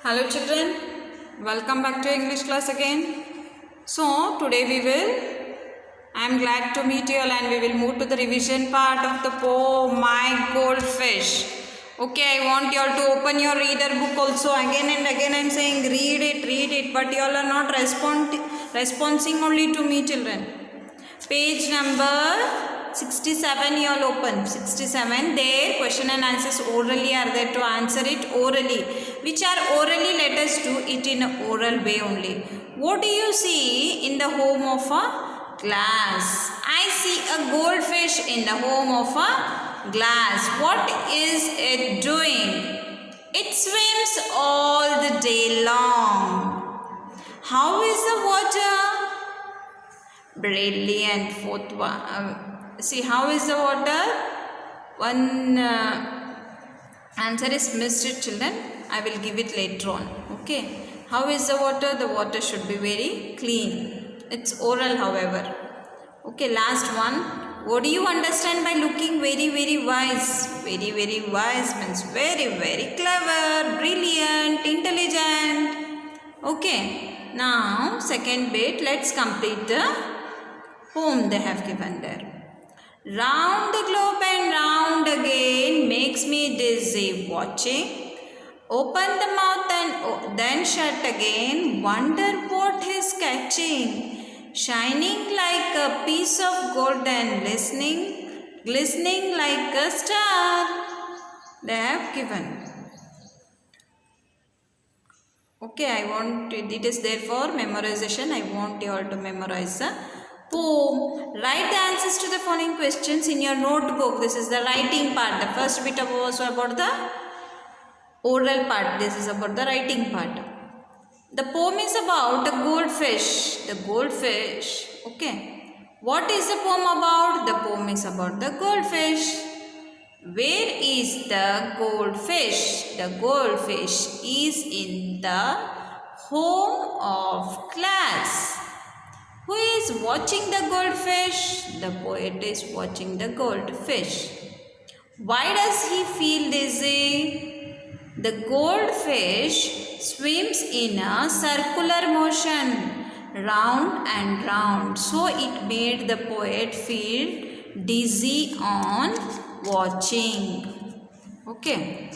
Hello children, welcome back to English class again. So today I am glad to meet you all and we will move to the revision part of the poem My Goldfish. Okay, I want you all to open your reader book also. Again and again I am saying read it, but you all are not responding only to me children. Page number 67 you all open. 67, there question and answers orally are there, to answer it orally. Which are orally, let us do it in an oral way only. What do you see in the home of a glass? I see a goldfish in the home of a glass. What is it doing? It swims all the day long. How is the water? Brilliant. Fourth one. See, how is the water? One answer is missed children. I will give it later on. Okay. How is the water? The water should be very clean. It's oral however. Okay, last one. What do you understand by looking very wise? Very wise means very clever, brilliant, intelligent. Okay. Now, second bit. Let's complete the poem they have given there. Round the globe and round again makes me dizzy watching. Open the mouth and then shut again. Wonder what he's catching. Shining like a piece of gold and glistening like a star. They have given. Okay, it is there for memorization. I want you all to memorize the poem. Write the answers to the following questions in your notebook. This is the writing part. The first bit was about the oral part. This is about the writing part. The poem is about the goldfish. The goldfish. Okay. What is the poem about? The poem is about the goldfish. Where is the goldfish? The goldfish is in the home of glass. Who is watching the goldfish? The poet is watching the goldfish. Why does he feel dizzy? The goldfish swims in a circular motion, round and round. So it made the poet feel dizzy on watching. Okay.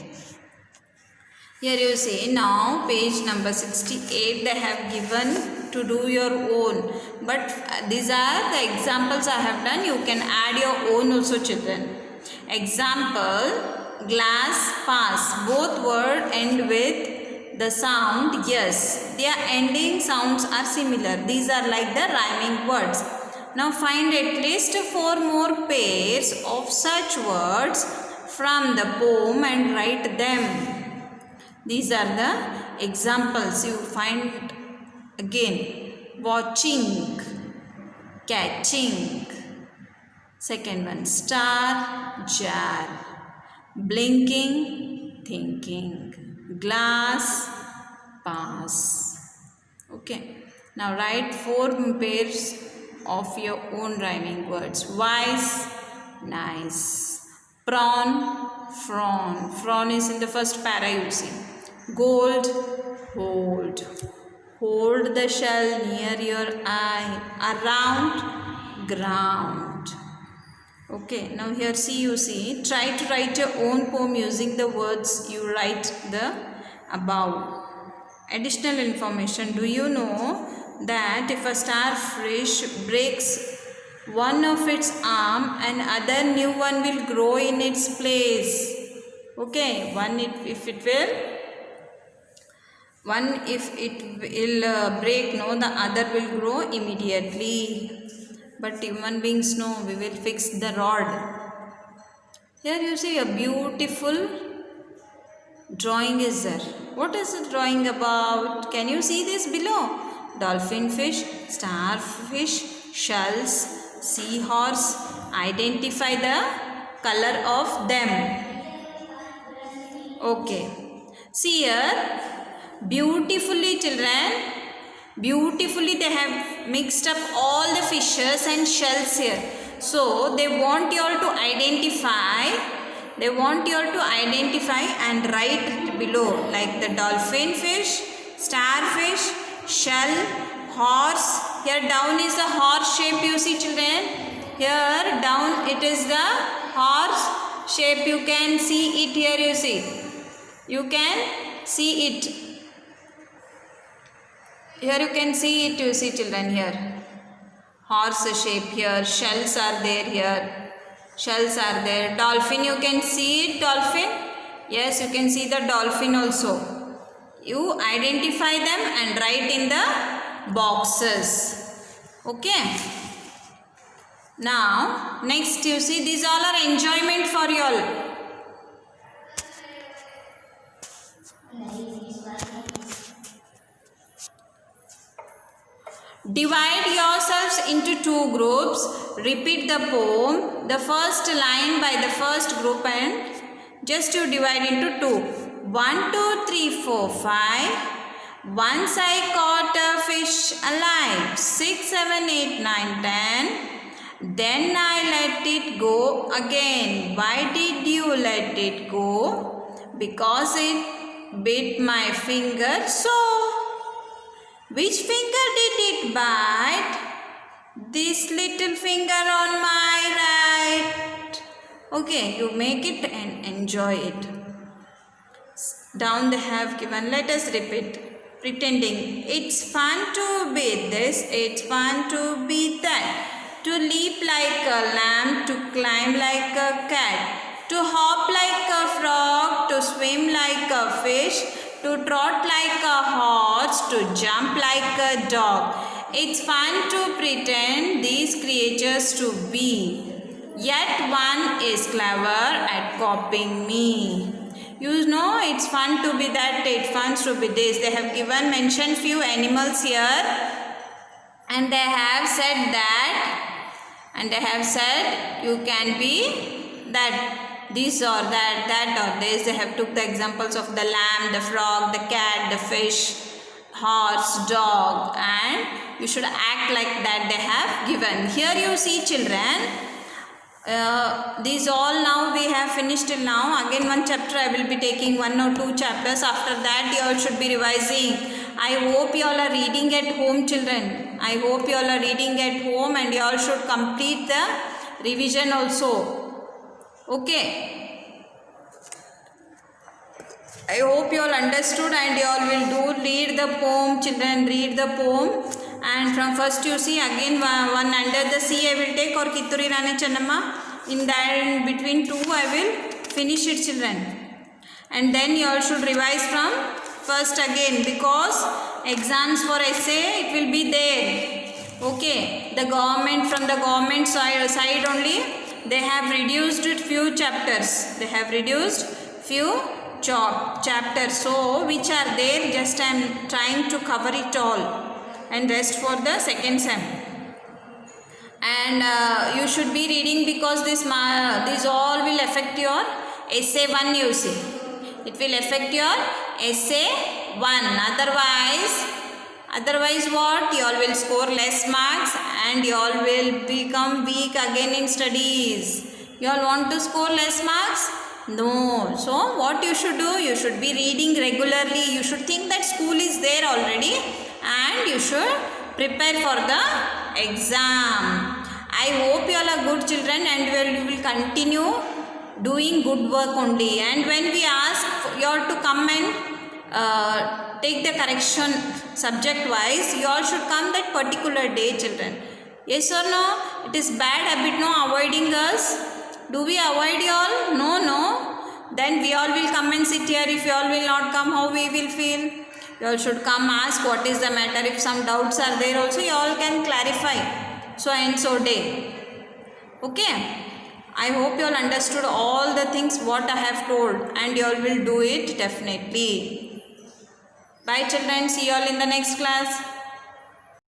Here you see now page number 68 they have given to do your own. But these are the examples I have done. You can add your own also children. Example. Glass, pass. Both words end with the sound yes. Their ending sounds are similar. These are like the rhyming words. Now find at least 4 more pairs of such words from the poem and write them. These are the examples you find again. Watching, catching. Second one, star, jar. Blinking, thinking. Glass, pass. Okay. Now write 4 pairs of your own rhyming words. Wise, nice. Prawn, prawn. Prawn is in the first para you see. Gold, hold. Hold the shell near your eye. Around, ground. Okay, now here you see, try to write your own poem using the words you write the above. Additional information, do you know that if a starfish breaks one of its arm, another new one will grow in its place. Okay, if it will break, no, the other will grow immediately. But human beings know we will fix the rod. Here you see a beautiful drawing is there. What is the drawing about? Can you see this below? Dolphin fish, starfish, shells, seahorse. Identify the color of them. Okay. See here. Beautifully children. Beautifully they have mixed up all the fishes and shells here. So they want you all to identify. They want you all to identify and write below, like the dolphin fish, starfish, shell, horse. Here down is the horse shape, you see children. Here down it is the horse shape. You can see it here, you see. You can see it. Here you can see it, you see children here. Horse shape here, shells are there here. Shells are there. Dolphin, you can see it, dolphin. Yes, you can see the dolphin also. You identify them and write in the boxes. Okay. Now, next you see, these all are enjoyment for you all. Divide yourselves into two groups. Repeat the poem, the first line by the first group, and just you divide into two. 1, 2, 3, 4, 5. Once I caught a fish alive. 6, 7, 8, 9, 10. Then I let it go again. Why did you let it go? Because it bit my finger. So, which finger did it bite? This little finger on my right. Okay, you make it and enjoy it. Down they have given. Let us repeat. Pretending. It's fun to be this. It's fun to be that. To leap like a lamb. To climb like a cat. To hop like a frog. To swim like a fish. To trot like a horse, to jump like a dog. It's fun to pretend these creatures to be. Yet one is clever at copying me. You know, it's fun to be that, it's fun to be this. They have given, mentioned few animals here. And they have said that. And they have said you can be that. This or that or this. They have took the examples of the lamb, the frog, the cat, the fish, horse, dog, and you should act like that they have given. Here you see children, these all now we have finished till now. Again one chapter I will be taking, 1 or 2 chapters. After that you all should be revising. I hope you all are reading at home children. I hope you all are reading at home and you all should complete the revision also. Okay. I hope you all understood and you all will do read the poem children, read the poem, and from first you see again one under the sea I will take or Kitturi Rani Channamma. In that in between two I will finish it children, and then you all should revise from first again because exams for essay it will be there. Okay, the government from the government side only. They have reduced few chapters. They have reduced few chapters. So, which are there, just I am trying to cover it all. And rest for the second sem. And you should be reading because these all will affect your essay 1 you see. It will affect your essay 1. Otherwise what? You all will score less marks and you all will become weak again in studies. You all want to score less marks? No. So what you should do? You should be reading regularly. You should think that school is there already and you should prepare for the exam. I hope you all are good children and you will continue doing good work only. And when we ask you all to come and take the correction subject wise, you all should come that particular day children. Yes or no? It is bad habit no avoiding us. Do we avoid you all? No. Then we all will come and sit here. If you all will not come, how we will feel? You all should come ask what is the matter. If some doubts are there also, you all can clarify. So and so day. Okay. I hope you all understood all the things what I have told and you all will do it definitely. Bye children. See you all in the next class.